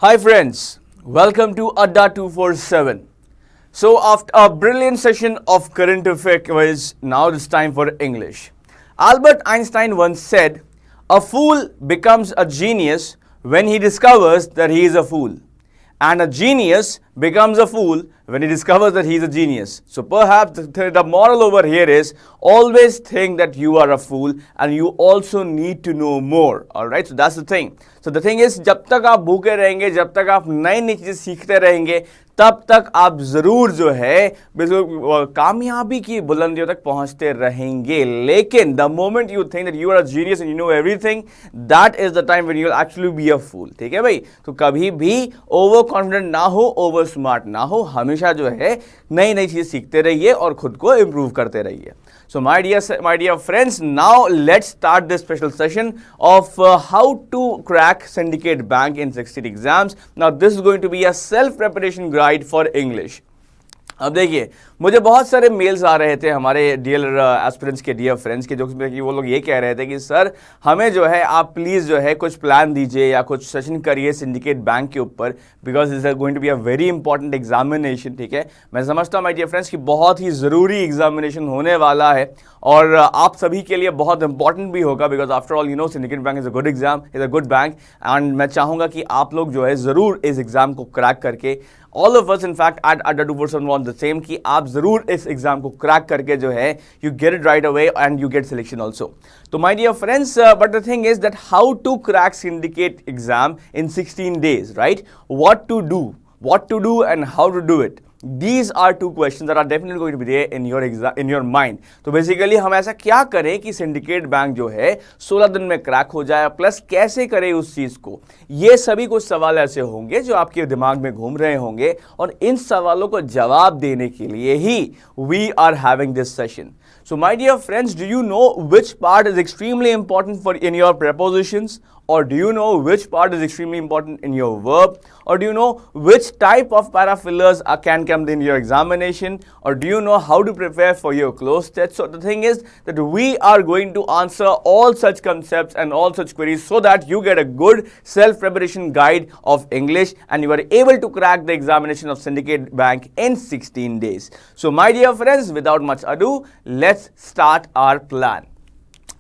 Hi friends, welcome to Adda 247. So after a brilliant session of current affair quiz, now it's time for English. Albert Einstein once said, "A fool becomes a genius when he discovers that he is a fool. And a genius becomes a fool when he discovers that he is a genius." So perhaps the moral over here is always think that you are a fool and you also need to know more. Alright, so that's the thing. So the thing is, जब तक आप भूखे रहेंगे, जब तक आप नई नई चीजें सीखते रहेंगे, तब तक आप जरूर जो है कामयाबी की बुलंदियों तक पहुंचते रहेंगे. लेकिन the moment you think that you are a genius and you know everything, that is the time when you will actually be a fool. ठीक है भाई? तो कभी भी ओवर कॉन्फिडेंट ना हो, ओवर स्मार्ट ना हो, हमेशा जो है नई नई चीजें सीखते रहिए और खुद को इंप्रूव करते रहिए. So my dear friends, now let's start this special session of how to crack Syndicate Bank in 16 exams. Now this is going to be a self-preparation guide for English. अब देखिए, मुझे बहुत सारे मेल्स आ रहे थे हमारे डियर एस्पिरेंट्स के, dear friends के, जो कि वो लोग ये कह रहे थे कि सर हमें जो है आप प्लीज़ जो है कुछ प्लान दीजिए या कुछ सेशन करिए सिंडिकेट बैंक के ऊपर, because is going to be a very important examination. ठीक है, मैं समझता हूँ माय डियर फ्रेंड्स कि बहुत ही ज़रूरी एग्जामिनेशन होने वाला है और आप सभी के लिए बहुत इंपॉर्टेंट भी होगा, because after all you know syndicate bank is a good exam, is a good bank. And मैं चाहूँगा कि आप लोग जो है ज़रूर इस एग्ज़ाम को क्रैक करके, all of us in fact at Adda 247 want the same, कि आप जरूर इस एग्जाम को क्रैक करके जो है you get it right away and you get selection also. तो my dear friends, but the thing is that how to crack syndicate exam in 16 days, right? What to do and how to do it. These are two questions that are definitely going to be there in your exam, in your mind. तो basically हम ऐसा क्या करें कि syndicate bank जो है 16 दिन में क्रैक हो जाए, प्लस कैसे करें उस चीज को. ये सभी कुछ सवाल ऐसे होंगे जो आपके दिमाग में घूम रहे होंगे और इन सवालों को जवाब देने के लिए ही we are having this session. So my dear friends, do you know which part is extremely important for in your prepositions? Or do you know which part is extremely important in your verb? Or do you know which type of parafillers can come in your examination? Or do you know how to prepare for your closed test? So the thing is that we are going to answer all such concepts and all such queries so that you get a good self-preparation guide of English and you are able to crack the examination of Syndicate Bank in 16 days. So my dear friends, without much ado, let's start our plan.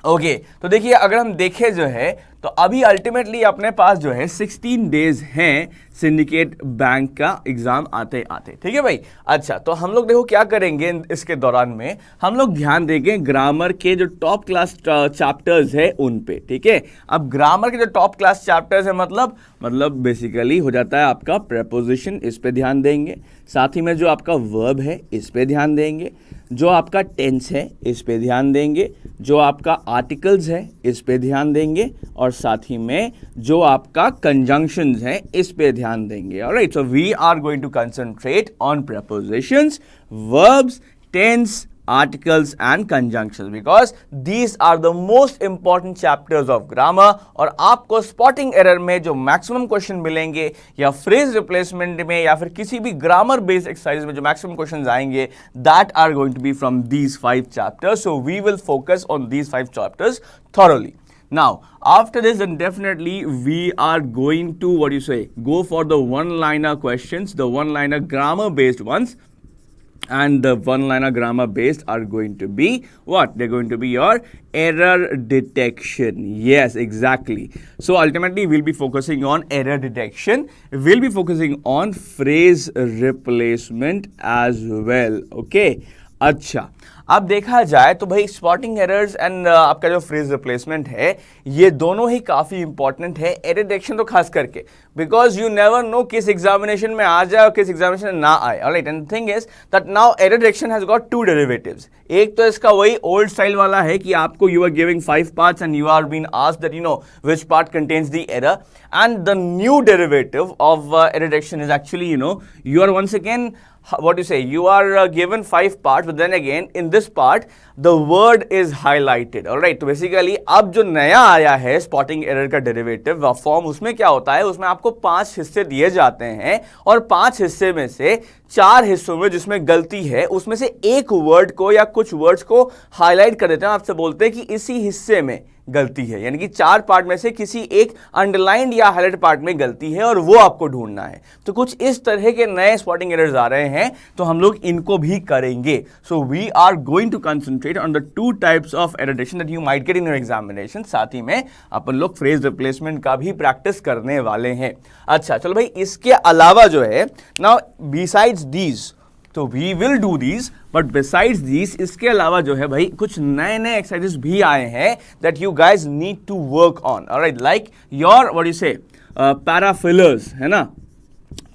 Okay तो देखिए, अगर हम देखें जो है तो अभी ultimately अपने पास जो है 16 डेज हैं सिंडिकेट बैंक का एग्जाम आते आते. ठीक है भाई. अच्छा, तो हम लोग देखो क्या करेंगे इसके दौरान में, हम लोग ध्यान देंगे ग्रामर के जो टॉप क्लास चैप्टर्स है उन पे. ठीक है, अब ग्रामर के जो टॉप क्लास चैप्टर्स है मतलब बेसिकली हो जाता है आपका प्रेपोजिशन, इस पे ध्यान देंगे. साथ ही में जो आपका वर्ब है इस पे ध्यान देंगे, जो आपका टेंस है इस पे ध्यान देंगे, जो आपका आर्टिकल्स है इस पे ध्यान देंगे, और साथ ही में जो आपका कंजंक्शंस है इस पे ध्यान देंगे. Alright, so we are going to concentrate on prepositions, verbs, tense, articles and conjunctions because these are the most important chapters of grammar. और आपको स्पॉटिंग एरर में जो मैक्सिमम क्वेश्चन मिलेंगे या फ्रेज रिप्लेसमेंट में या फिर किसी भी ग्रामर बेस्ड एक्सरसाइज में जो मैक्सिमम क्वेश्चंस आएंगे, that are going to be from these 5 chapters. So we will focus on these 5 chapters thoroughly. Now, after this, then definitely we are going to, go for the one-liner questions, the one-liner grammar-based ones. And the one-liner grammar-based are going to be what? They're going to be your error detection. Yes, exactly. So ultimately, we'll be focusing on error detection. We'll be focusing on phrase replacement as well. Okay. अच्छा, अब देखा जाए तो भाई spotting errors and आपका जो phrase replacement है ये दोनों ही काफी इंपॉर्टेंट है. एरर डिटेक्शन तो खास करके बिकॉज यू नेवर नो किस एग्जामिनेशन में आ जाए और किस एग्जामिनेशन में ना आए. Alright, and thing is that now error detection has got 2 derivatives. एक तो इसका वही ओल्ड स्टाइल वाला है कि आपको you are giving 5 parts and you are been asked that you know which part contains the error, and the new derivative of error detection is actually you are once again you are given 5 parts, but then again in this part the word is highlighted. Alright, तो basically अब जो नया आया है spotting error का derivative form, उसमें क्या होता है, उसमें आपको 5 हिस्से दिए जाते हैं और 5 हिस्से में से 4 हिस्सों में जिसमें गलती है उसमें से एक वर्ड को या कुछ वर्ड्स को हाईलाइट कर देते हैं. आपसे बोलते हैं कि इसी हिस्से में गलती है, यानी कि 4 पार्ट में से किसी एक अंडरलाइंड या हाईलाइट पार्ट में गलती है और वो आपको ढूंढना है। तो कुछ इस तरह के नए स्पॉटिंग एरर्स आ रहे हैं, तो हम लोग इनको भी करेंगे। So we are going to concentrate on the 2 types of error detection that you might get in your examination. साथ ही में अपन लोग फ्रेज रिप्लेसमेंट का भी प्रैक्टिस करने वाले हैं। अच्छा चलो भाई, इसके अलावा जो है नाउ बिसाइड्स दीज, तो we will do these, but besides these इसके अलावा जो है भाई कुछ नए नए एक्सरसाइजेस भी आए हैं that you guys need to work on. Alright, like your what you say para fillers, है ना।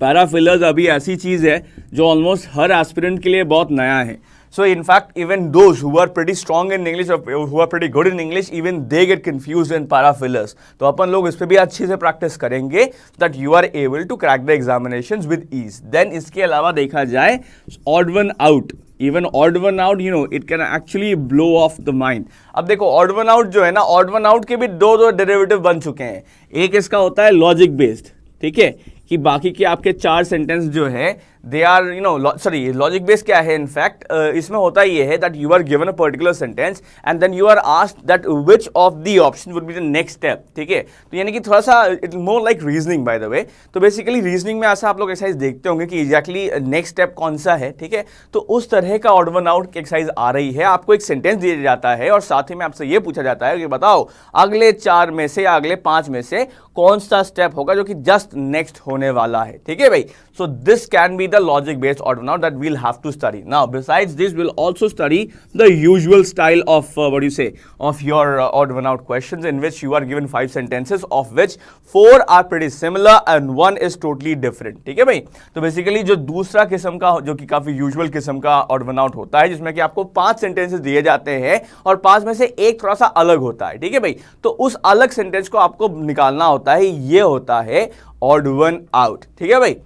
पैराफिलर्स अभी ऐसी चीज है जो ऑलमोस्ट हर एस्पिरेंट के लिए बहुत नया है। So in fact, even those who are pretty strong in English or who are pretty good in English, even they get confused in parafillers. तो अपन लोग इस पे भी अच्छे से प्रैक्टिस करेंगे that you are able to crack the examinations with ease. Then इसके अलावा देखा जाए odd one out. Even odd one out, you know, it can actually blow off the mind. अब देखो odd one out जो है ना, odd one out के भी दो डेरिवेटिव बन चुके हैं। एक इसका होता है लॉजिक बेस्ड, ठीक है, कि बाकी के आपके 4 सेंटेंस जो है they are you know sorry logic based क्या है इनफैक्ट इसमें होता ये है that you are given a particular sentence and then you are asked that which of the option would be the next step, ठीक है। तो यानी कि थोड़ा सा it more like reasoning by the way. तो बेसिकली रीजनिंग में ऐसा आप लोग एक्सरसाइज देखते होंगे कि एग्जैक्टली नेक्स्ट स्टेप कौन सा है, ठीक है। तो उस तरह का ऑड वन आउट की एक्सरसाइज आ रही है। आपको एक सेंटेंस दिया जाता है और साथ ही में आपसे ये पूछा जाता है कि बताओ अगले 4 में से या अगले 5 में से कौन सा स्टेप होगा जो कि जस्ट नेक्स्ट होने वाला है, ठीक है भाई। So this can be the logic based odd one out that we'll have to study. Now besides this we'll also study the usual style of what do you say of your odd one out questions in which you are given 5 sentences of which 4 are pretty similar and 1 is totally different, ठीक है भाई। तो basically जो दूसरा किस्म का जो कि काफी यूजुअल किस्म का odd one out होता है जिसमें कि आपको 5 सेंटेंसेस दिए जाते हैं और 5 में से एक थोड़ा सा अलग होता है, ठीक है भाई। तो उस अलग सेंटेंस को आपको निकालना होता है, ये होता है odd one out, ठीक है भाई।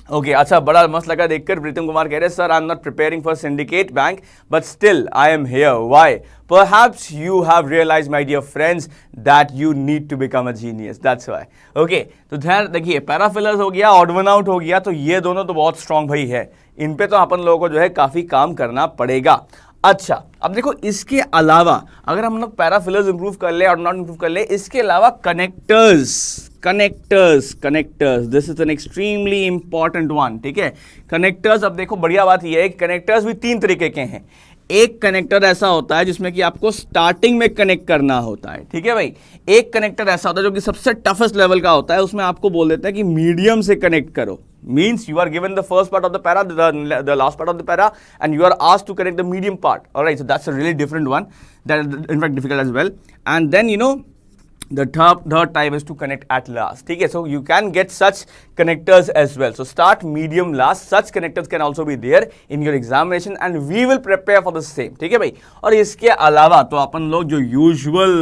ओके अच्छा, बड़ा मस्त लगा देखकर। प्रीतम कुमार कह रहे हैं sir I am not preparing for syndicate bank but still I am here, why? Perhaps you have realized, my dear friends, that you need to become a genius. That's why. Okay, तो ध्यान देखिए, पैराफिलर्स हो गया, odd one out हो गया, तो ये दोनों तो बहुत स्ट्रांग भाई है। इन पे तो अपन लोगों को जो है काफी काम करना पड़ेगा। अच्छा, अब देखो इसके अलावा अगर हम लोग पैराफिलर्स इंप्रूव कर ले और नॉट इंप्रूव कर ले, इसके अलावा connectors this is an extremely important one, ठीक है। कनेक्टर्स, अब देखो बढ़िया बात यह है कि कनेक्टर्स भी 3 तरीके के हैं। एक कनेक्टर ऐसा होता है जिसमें कि आपको स्टार्टिंग में कनेक्ट करना होता है, ठीक है भाई। एक कनेक्टर ऐसा होता है जो कि सबसे टफेस्ट लेवल का होता है, उसमें आपको बोल देते हैं कि मीडियम से कनेक्ट करो। Means you are given the first part of the para, the last part of the para, and you are asked to connect the medium part. All right, so that's a really different one. That is in fact difficult as well. And then you know the third type is to connect at last. ठीक है, so you can get such connectors as well. So start, medium, last. Such connectors can also be there in your examination, and we will prepare for the same. ठीक है भाई। और इसके अलावा तो अपन लोग जो usual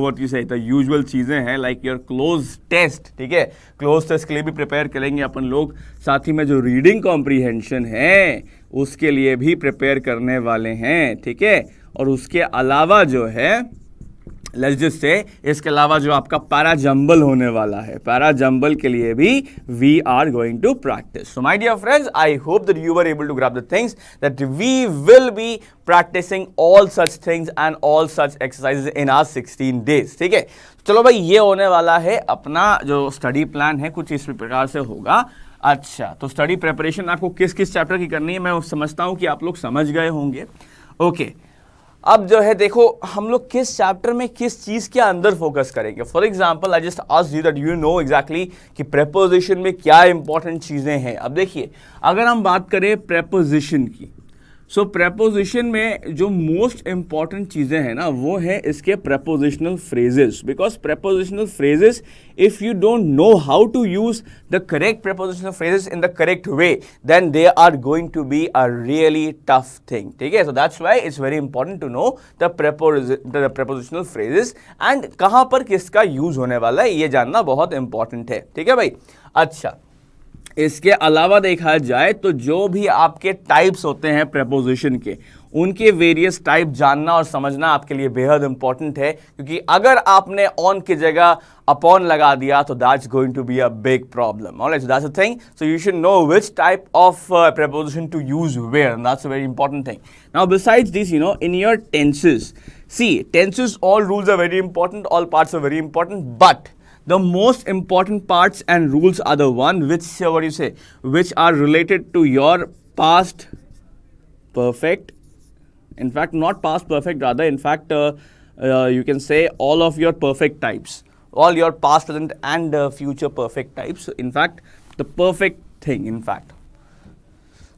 what you say the usual चीजें हैं like your close test, ठीक है, close test के लिए भी प्रिपेयर करेंगे अपन लोग। साथ ही में जो रीडिंग कॉम्प्रीहेंशन है उसके लिए भी प्रिपेयर करने वाले हैं, ठीक है। और उसके अलावा जो है लेट्स जस्ट से इसके अलावा जो आपका पैरा जंबल होने वाला है, पैरा जंबल के लिए भी we are going to practice. So my dear friends, I hope that you are able to grab the things that we will be practicing all such things and all such exercises in our 16 days, ठीक है। चलो भाई, ये होने वाला है अपना जो स्टडी प्लान है, कुछ इस प्रकार से होगा। अच्छा, तो स्टडी प्रिपरेशन आपको किस किस चैप्टर की करनी है मैं समझता हूं कि आप लोग समझ गए होंगे। ओके, अब जो है देखो हम लोग किस चैप्टर में किस चीज के अंदर फोकस करेंगे। For example I just asked you that you know exactly कि प्रेपोजिशन में क्या इंपॉर्टेंट चीजें हैं। अब देखिए, अगर हम बात करें प्रेपोजिशन की, सो प्रेपोजिशन में जो मोस्ट इंपॉर्टेंट चीजें हैं ना वो है इसके prepositional phrases. Because prepositional phrases, if you don't know how to use the correct prepositional phrases in the correct way, then they are going to be a really tough thing, ठीक है। So that's why it's very important to know the prepositional phrases and कहां पर किसका use होने वाला है, ये जानना बहुत इंपॉर्टेंट है, ठीक है भाई। अच्छा, इसके अलावा देखा जाए तो जो भी आपके टाइप्स होते हैं प्रेपोजिशन के, उनके वेरियस टाइप जानना और समझना आपके लिए बेहद इंपॉर्टेंट है, क्योंकि अगर आपने ऑन की जगह अपॉन लगा दिया तो that's going to be a big problem. Alright, so that's the thing. So you should know which type of preposition to use where, and that's a very important thing. Now besides this, in your tenses, see, tenses, all rules are very important, all parts are very important, but the most important parts and rules are the one which, which are related to your past perfect, in fact not past perfect, rather in fact you can say all of your perfect types, all your past, present and future perfect types. In fact, the perfect thing, in fact.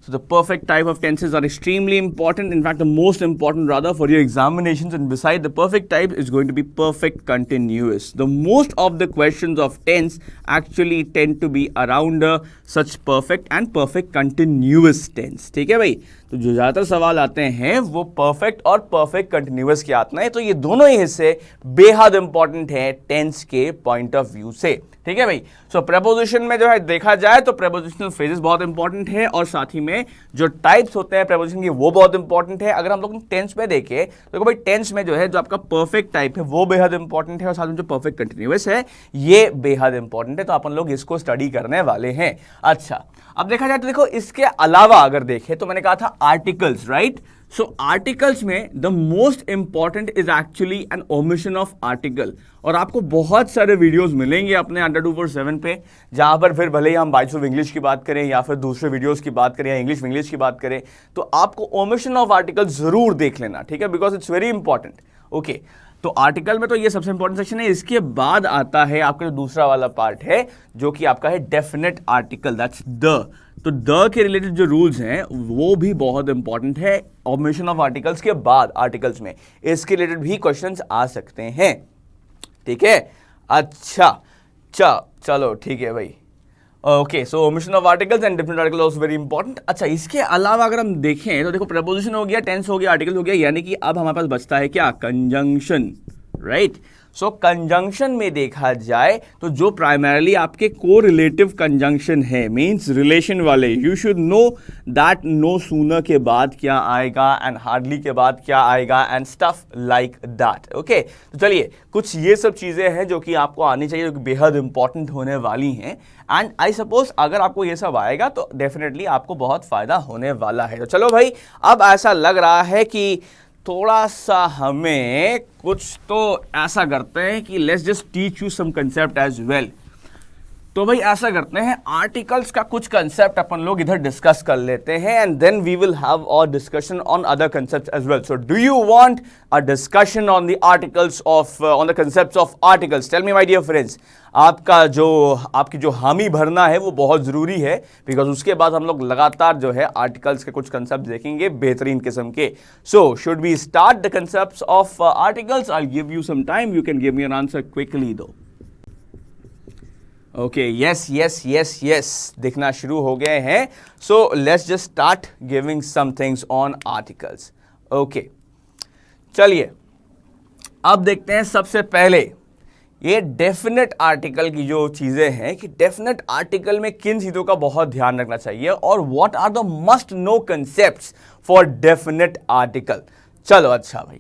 So the perfect type of tenses are extremely important, in fact the most important rather for your examinations, and beside the perfect type is going to be perfect continuous. The most of the questions of tense actually tend to be around such perfect and perfect continuous tense. ठीक है भाई, तो जो ज़्यादातर सवाल आते हैं वो परफेक्ट और परफेक्ट कंटिन्यूअस के आते हैं, तो ये दोनों ही हिस्से बेहद इंपॉर्टेंट हैं टेंस के पॉइंट ऑफ व्यू से. ठीक है भाई. सो प्रेपोजिशन में जो है देखा जाए तो प्रेपोजिशनल फ्रेजेस बहुत इंपॉर्टेंट है, और साथ ही में जो टाइप्स होते हैं प्रेपोजिशन के वो बहुत इंपॉर्टेंट है. अगर हम लोग टेंस में देखें तो देखो भाई, टेंस में जो है जो आपका परफेक्ट टाइप है वो बेहद इंपॉर्टेंट है, और साथ में जो परफेक्ट कंटिन्यूअस है ये बेहद इंपॉर्टेंट है, तो अपन लोग इसको स्टडी करने वाले हैं. अच्छा, अब देखा जाए तो देखो इसके अलावा अगर देखें तो मैंने कहा था आर्टिकल्स, राइट. सो आर्टिकल्स में the most important is actually an omission of article, और आपको बहुत सारे वीडियोस मिलेंगे अपने अंडर 247 पे, जहां पर फिर भले ही हम बाइट्स ऑफ इंग्लिश की बात करें या फिर दूसरे वीडियोस की बात करें या इंग्लिश की बात करें, तो आपको ओमिशन ऑफ आर्टिकल जरूर देख लेना. ठीक है, because it's very important. Okay, तो आर्टिकल में तो ये सबसे इंपॉर्टेंट सेक्शन है. इसके बाद आता है आपका जो दूसरा वाला पार्ट है जो कि आपका है डेफिनेट आर्टिकल, दैट्स द. तो द के रिलेटेड जो रूल्स हैं वो भी बहुत इंपॉर्टेंट है. ओमिशन ऑफ आर्टिकल्स के बाद आर्टिकल्स में इसके रिलेटेड भी क्वेश्चंस आ सकते हैं. ठीक है, अच्छा चलो ठीक है भाई. Okay, so omission of articles and different article also very important. अच्छा, इसके अलावा अगर हम देखें तो देखो प्रेपोजिशन हो गया, टेंस हो गया, आर्टिकल हो गया, यानी कि अब हमारे पास बचता है क्या, कंजंक्शन, राइट. सो कंजंक्शन में देखा जाए तो जो प्राइमरली आपके कोरिलेटिव कंजंक्शन है, मींस रिलेशन वाले, you should know that no sooner के बाद क्या आएगा एंड हार्डली के बाद क्या आएगा and stuff like that. Okay, तो चलिए कुछ ये सब चीजें हैं जो कि आपको आनी चाहिए, जो कि बेहद इंपॉर्टेंट होने वाली हैं, एंड आई सपोज अगर आपको ये सब आएगा तो डेफिनेटली आपको बहुत फायदा होने वाला है. तो चलो भाई, अब ऐसा लग रहा है कि थोड़ा सा हमें कुछ तो ऐसा करते हैं कि let's just teach you some concept as well. तो भाई ऐसा करते हैं, आर्टिकल्स का कुछ कंसेप्ट अपन लोग इधर डिस्कस कर लेते हैं, and then we will have और discussion on other concepts as well. So do you want a discussion on the articles of on the concepts of articles? Tell me my dear friends, आपकी जो हामी भरना है वो बहुत जरूरी है, बिकॉज उसके बाद हम लोग लगातार जो है आर्टिकल्स के कुछ कंसेप्ट देखेंगे बेहतरीन किस्म के. So should we start the concepts of articles? I give you some time, you can give me an answer quickly दो. ओके, यस, दिखना शुरू हो गए हैं. So let's just start giving some things on articles. Okay, चलिए अब देखते हैं सबसे पहले ये डेफिनेट आर्टिकल की जो चीजें हैं कि डेफिनेट आर्टिकल में किन चीजों का बहुत ध्यान रखना चाहिए, और what are the must know concepts for definite article. चलो अच्छा भाई,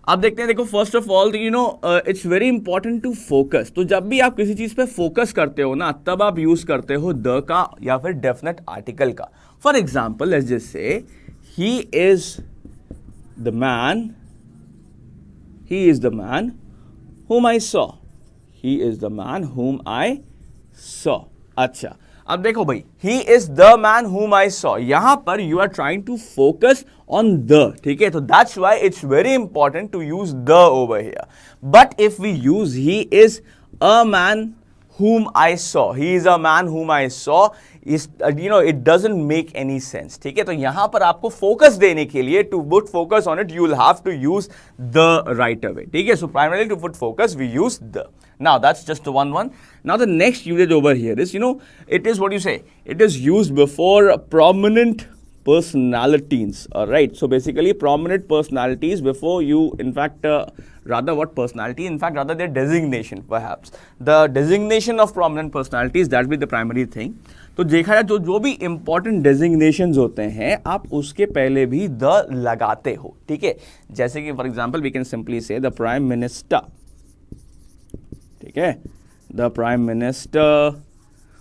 अब देखते हैं. देखो first of all it's very important to focus. तो जब भी आप किसी चीज पे फोकस करते हो ना, तब आप यूज करते हो द का या फिर डेफिनेट आर्टिकल का. For example let's just say he is the man whom I saw. He is the man whom I saw. अच्छा, अब देखो भाई, he is the man whom I saw. यहां पर you are trying to focus on the. ठीक है, तो that's why it's very important to use the over here. But if we use he is a man whom I saw, he is a man whom I saw, is it doesn't make any sense. ठीक है, तो यहां पर आपको focus देने के लिए to put focus on it you will have to use the right away. ठीक है, so primarily to put focus we use the. Now that's just one. Now the next usage over here is it is what you say, it is used before prominent personalities. All right. So basically, prominent personalities before you, in fact, rather what personality? In fact, rather their designation, perhaps. The designation of prominent personalities, that will be the primary thing. तो देखा जाए तो जो भी important designations होते हैं आप उसके पहले भी द लगाते हो, ठीक है. जैसे कि for example we can simply say the prime minister, ठीक है, द प्राइम मिनिस्टर,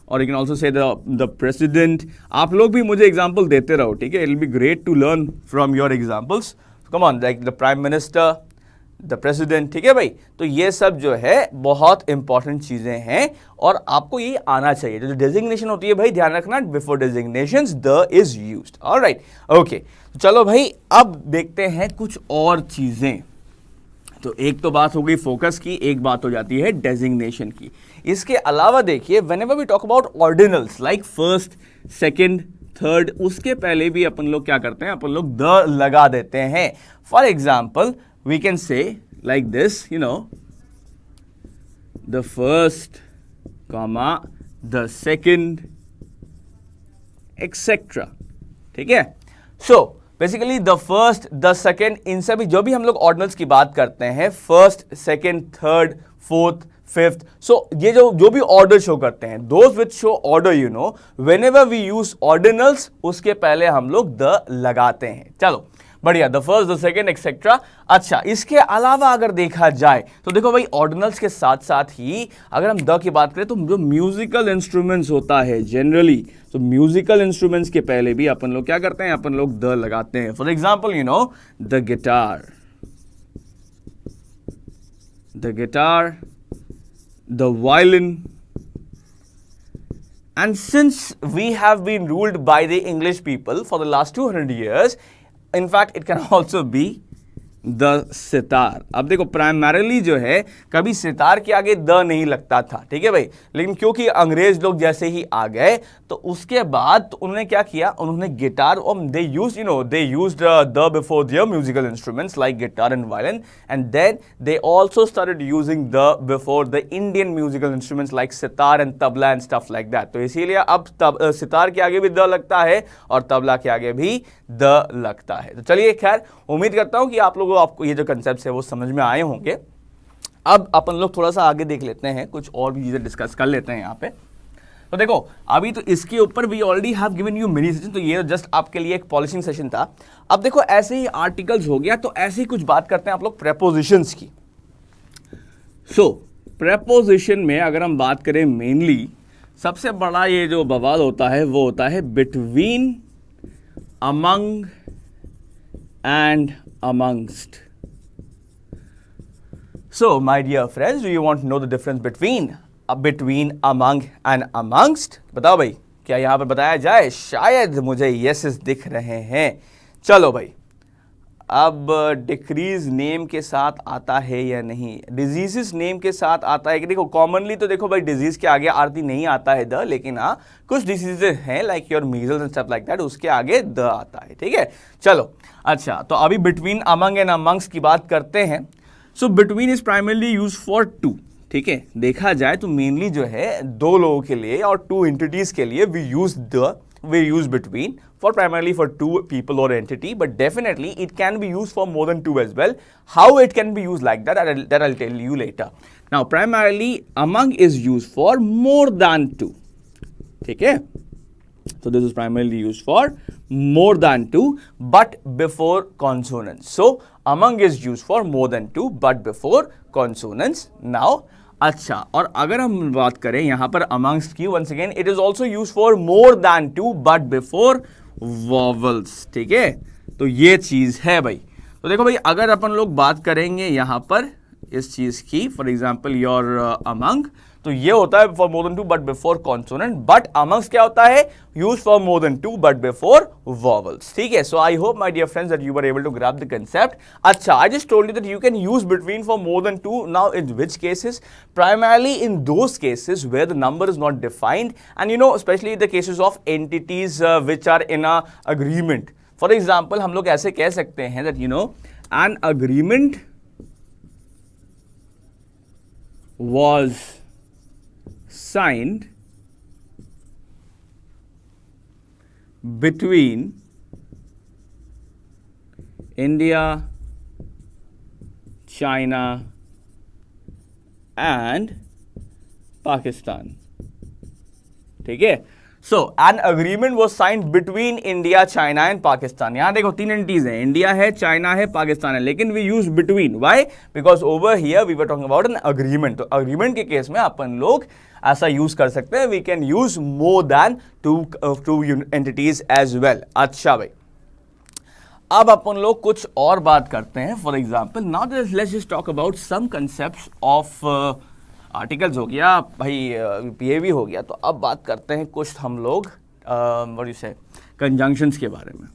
और you can also say the president. आप लोग भी मुझे एग्जाम्पल देते रहो, ठीक है. It will be great to learn from your examples. Come on, like the prime minister, the president, ठीक है भाई. तो ये सब जो है बहुत इंपॉर्टेंट चीजें हैं और आपको ये आना चाहिए. जो डेजिग्नेशन होती है भाई, ध्यान रखना, before designations the is used. Alright, okay. चलो भाई, अब देखते हैं कुछ और चीजें. तो एक तो बात हो गई फोकस की, एक बात हो जाती है डेजिग्नेशन की. इसके अलावा देखिए, whenever we talk about ordinals like first, second, third, उसके पहले भी अपन लोग क्या करते हैं, अपन लोग द लगा देते हैं. For example we can say like this, you know, the first comma, the second, etc. ठीक है. So basically the first, the second, इन सभी जो भी हम लोग ऑर्डिनल्स की बात करते हैं, first, second, third, fourth, fifth, so ये जो भी ऑर्डर शो करते हैं, those which show order, you know, whenever we use ordinals, उसके पहले हम लोग द लगाते हैं. चलो बढ़िया, the first, the second, etcetera. अच्छा, इसके अलावा अगर देखा जाए तो देखो भाई, ऑर्डिनल्स के साथ साथ ही अगर हम द की बात करें तो जो म्यूजिकल इंस्ट्रूमेंट्स होता है जनरली, तो म्यूजिकल इंस्ट्रूमेंट्स के पहले भी अपन लोग क्या करते हैं, अपन लोग द लगाते हैं. For example, you know, the guitar, the violin. And since we have been ruled by the English people for the last 200 years, in fact it can also be the sitar. अब देखो, प्राइमरली जो है कभी सितार के आगे the नहीं लगता था, ठीक है भाई, लेकिन क्योंकि अंग्रेज लोग जैसे ही आ गए तो उसके बाद तो उन्होंने क्या किया, उन्होंने गिटार, और they used, you know, they used the before their musical instruments like guitar and violin, and then they also started using the before the Indian musical instruments like sitar and tabla and stuff like that. तो इसीलिए अब सितार के आगे भी the लगता है और तबला के आगे भी द लगता है. तो चलिए, खैर उम्मीद करता हूं कि आप लोगों आपको ये जो कंसेप्ट है वो समझ में आए होंगे. अब अपन लोग थोड़ा सा आगे देख लेते हैं, कुछ और भी चीजें डिस्कस कर लेते हैं यहाँ पे. तो देखो, अभी तो इसके ऊपर we already have given you many session, तो ये जस्ट आपके लिए एक पॉलिशिंग सेशन था. अब देखो, ऐसे ही आर्टिकल्स हो गया, तो ऐसे ही कुछ बात करते हैं आप लोग प्रेपोजिशंस की. सो प्रेपोजिशन में अगर हम बात करें, मेनली सबसे बड़ा ये जो बवाल होता है वो होता है between, among and amongst. So my dear friends, do you want to know the difference between among and amongst? बताओ भाई, क्या यहां पर बताया जाए? शायद मुझे yeses दिख रहे हैं. चलो भाई, अब डिक्रीज नेम के साथ आता है या नहीं, डिजीजेस नेम के साथ आता है कि, देखो कॉमनली तो देखो भाई डिजीज के आगे आरती नहीं आता है द, लेकिन हाँ कुछ डिजीजेस हैं like your measles and stuff like that, उसके आगे द आता है, ठीक है. चलो अच्छा, तो अभी बिटवीन, अमंग एंड अमंग्स की बात करते हैं. So between is primarily use for two, ठीक है. देखा जाए तो मेनली जो है दो लोगों के लिए और टू एंटिटीज के लिए we use between for primarily for two people or entity, but definitely it can be used for more than two as well. How it can be used like that, I'll tell you later. Now primarily among is used for more than two, ठीक है. So this is primarily used for more than two but before consonants. So among is used for more than two but before consonants. Now अच्छा, और अगर हम बात करें यहां पर amongst की, once again it is also used for more than two but before vowels, ठीक है. तो ये चीज है भाई. तो देखो भाई, अगर अपन लोग बात करेंगे यहां पर इस चीज की, फॉर एग्जाम्पल योर among, तो ये होता है for more than two but before consonant, but amongst क्या होता है, use for more than two but before vowels, ठीक है. So I hope my dear friends that you were able to grab the concept. अच्छा, I just told you that you can use between for more than two. Now in which cases, primarily in those cases where the number is not defined, and you no specially the cases of entities which are in a agreement. For example हम लोग ऐसे कह सकते हैं that you know an agreement was signed between India, China and Pakistan. ठीक है, so an agreement was signed between India, China and Pakistan. यहां देखो तीन एंटिटीज हैं, इंडिया है, चाइना है, पाकिस्तान है, लेकिन we use between. Why? Because over here we were talking about an agreement. तो अग्रीमेंट के केस में अपन लोग ऐसा यूज कर सकते हैं, we can use more than two entities as well. अच्छा भाई, अब अपन लोग कुछ और बात करते हैं। For example now let's just talk about some concepts of articles. हो गया भाई, ये भी हो गया। तो अब बात करते हैं कुछ हम लोग व्हाट यू से कंजंक्शंस के बारे में।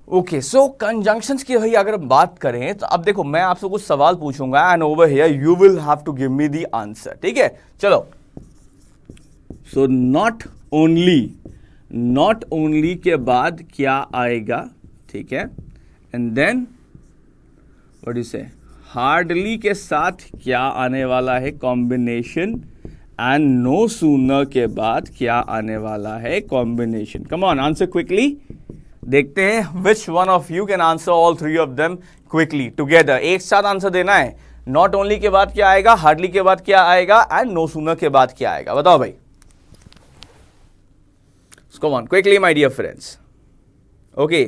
ओके, सो कंजंक्शंस की भाई अगर बात करें तो अब देखो मैं आपसे कुछ सवाल पूछूंगा and over here you will have to give me the answer. ठीक है, चलो। सो नॉट ओनली के बाद क्या आएगा? ठीक है, एंड देन व्हाट यू से हार्डली के साथ क्या आने वाला है? कॉम्बिनेशन। एंड नो सूनर के बाद क्या आने वाला है? Combination. Come on, answer quickly. देखते हैं which one of you can answer all three of them quickly together. एक साथ आंसर देना है। नॉट ओनली के बाद क्या आएगा, हार्डली के बाद क्या आएगा एंड नो सूनर के बाद क्या आएगा? बताओ भाई। Come on, quickly, my dear friends. Okay,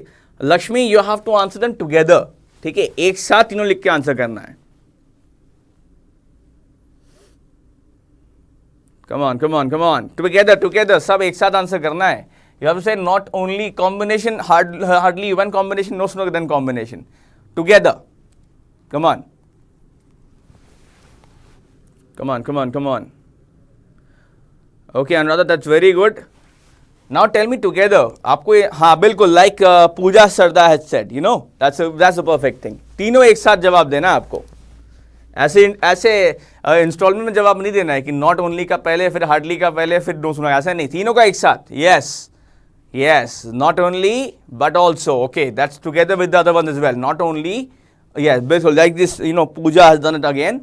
Lakshmi, you have to answer them together. ठीक है, एक साथ तीनों लिख के आंसर करना है। Come on, come on, come on. Together, सब एक साथ आंसर करना है। You have to say not only combination, hardly one combination, no sooner than combination. Together. Come on. Come on. Okay, Anuradha, that's very good. Now tell me together. आपको हाँ बिल्कुल like Puja Sharada has said, you know that's a perfect thing. तीनों एक साथ जवाब देना है आपको। ऐसे इंस्टॉलमेंट में जवाब नहीं देना है कि नॉट ओनली का पहले फिर हार्डली का पहले फिर नो सुना, ऐसा नहीं, तीनों का एक साथ। Yes, not only but also. Okay, that's together with the other one as well. Not only, yes बिल्कुल, like this Pooja has done it again.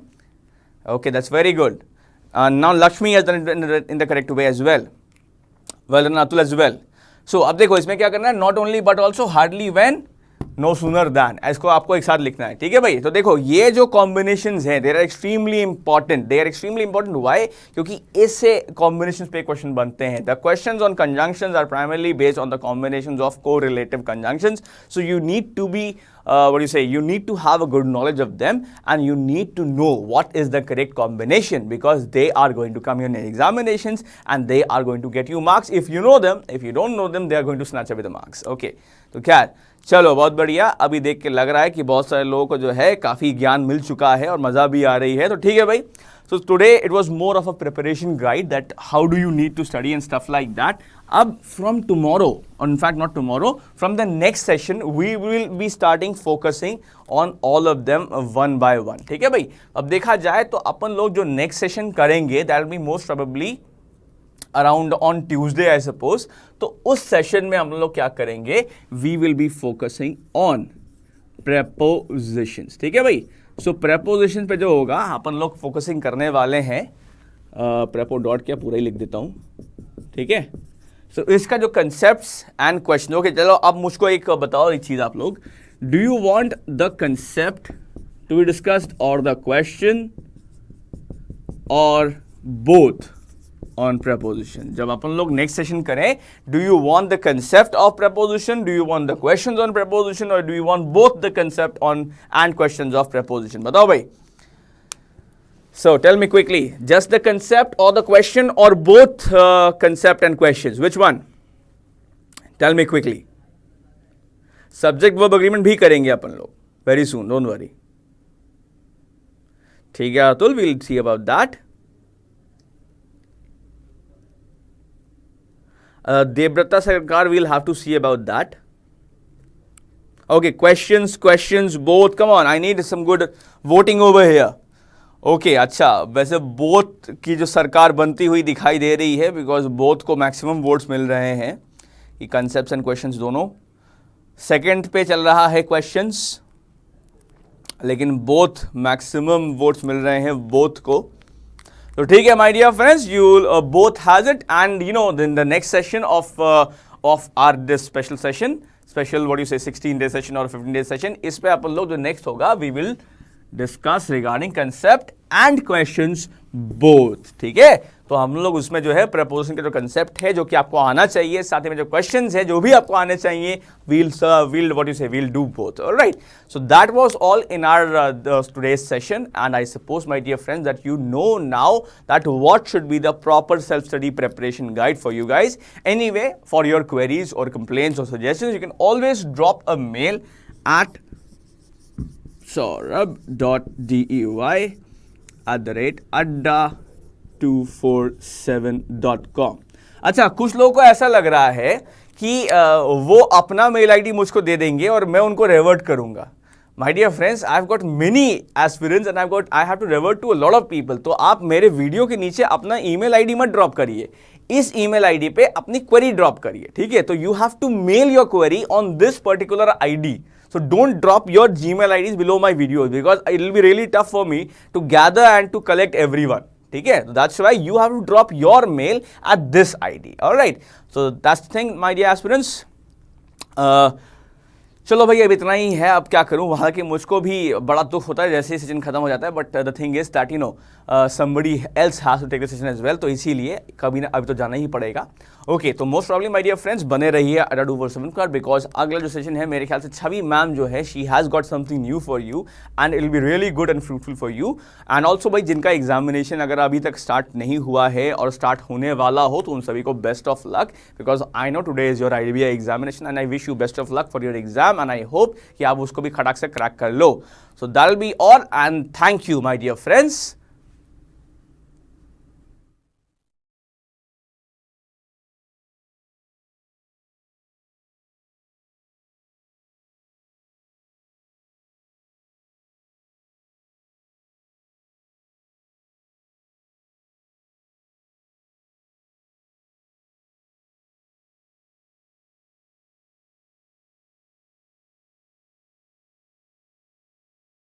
Okay, that's very good. Now Lakshmi has done it in the correct way as well. Well done, Atul as well. So अब देखो इसमें क्या करना है? Not only but also, hardly, when, no sooner than. इसको आपको एक साथ लिखना है। ठीक है भाई, तो देखो ये जो कॉम्बिनेशंस हैं, they are extremely important. Why? क्योंकि इससे कॉम्बिनेशंस पे क्वेश्चन बनते हैं। The questions on conjunctions are primarily based on the combinations of correlative conjunctions. So you need to be you need to have a good knowledge of them and you need to know what is the correct combination, because they are going to come in examinations and they are going to get you marks if you know them. If you don't know them, they are going to snatch away the marks. Okay, तो क्या, चलो बहुत बढ़िया। अभी देख के लग रहा है कि बहुत सारे लोगों को जो है काफ़ी ज्ञान मिल चुका है और मज़ा भी आ रही है, तो ठीक है भाई। So today it was more of a preparation guide that how do you need to study and stuff like that. Ab from tomorrow, or in fact not tomorrow, from the next session we will be starting focusing on all of them one by one. ठीक है भाई, अब देखा जाए तो अपन लोग जो next session करेंगे that will be most probably around on Tuesday I suppose. तो उस session में हम लोग क्या करेंगे? We will be focusing on prepositions. ठीक है भाई, सो प्रेपोजिशन पे जो होगा अपन लोग फोकसिंग करने वाले हैं। प्रेपो डॉट क्या पूरा ही लिख देता हूँ। ठीक है, सो इसका जो कंसेप्ट्स एंड क्वेश्चन। ओके, चलो अब मुझको एक बताओ एक चीज़ आप लोग, do you want the concept to be discussed और द क्वेश्चन और बोथ ऑन preposition? जब अपन लोग नेक्स्ट सेशन करें, do you want the concept of preposition, do you want the questions on preposition, और do you want both the concept on and questions of preposition? बताओ भाई। So tell me quickly, just the concept और the question और both concept and questions, which one? Tell me quickly. Subject verb agreement भी करेंगे अपन लोग very soon, don't worry. ठीक है Atul, we will see about that. Debrata Sarkar, we'll have to see about that. Okay, questions, both. Come on, I need some good voting over here. Okay, अच्छा, वैसे both की जो सरकार बनती हुई दिखाई दे रही है, because both को maximum votes मिल रहे हैं, ये concepts and questions दोनों। Second पे चल रहा है questions, लेकिन both maximum votes मिल रहे हैं both को। तो ठीक है my dear friends, you both has it, and you know in the next session of of our this special session, special what you say 16-day session or 15-day session. इस पे अपन लोग जो next होगा, we will discuss regarding concept and questions both. ठीक है, तो हम लोग उसमें जो है प्रपोजिशन का जो कंसेप्ट है जो कि आपको आना चाहिए, साथ ही में जो क्वेश्चंस है जो भी आपको आने चाहिए, we'll do both. All right, so that was all in our today's session, and I suppose my dear friends that you know now that what should be the proper self-study preparation guide for you guys. Anyway, for your queries or complaints or suggestions, you can always drop a mail at saurabh.dey@adda247.com. अच्छा, कुछ लोगों को ऐसा लग रहा है कि वो अपना मेल आईडी मुझको दे देंगे और मैं उनको रेवर्ट करूंगा. My dear friends, I've got many aspirants and I have to revert to a lot of people. तो आप मेरे वीडियो के नीचे अपना ईमेल आईडी मत ड्रॉप करिए, इस ईमेल आईडी पे अपनी क्वेरी ड्रॉप करिए. ठीक है, तो you have to mail your query on this particular ID. So don't drop your Gmail IDs below my videos because it will be really tough for me to gather and to collect everyone. ठीक है, so that's why you have to drop your mail at this ID. All right, so that's the thing, my dear aspirants. चलो भाई, अब इतना ही है. अब क्या करूं, वहाँ कि मुझको भी बड़ा दुख होता है जैसे ही सेशन खत्म हो जाता है, but the thing is that somebody else has to take the session as well. तो इसीलिए कभी ना अभी तो जाना ही पड़ेगा. ओके, तो most problem my dear friends बने रहिए अड्डा 247 पर, बिकॉज अगला जो सेशन है मेरे ख्याल से छवि मैम जो है she has got something new for you and it will be really good and fruitful for you. And also भाई, जिनका एग्जामिनेशन अगर अभी तक स्टार्ट नहीं हुआ है और स्टार्ट होने वाला हो तो उन सभी को best of luck, because I know today is your IBI examination and I wish you best of luck for your exam and I hope कि आप उसको भी खटाक से क्रैक कर लो. So that will be all and thank you my dear friends.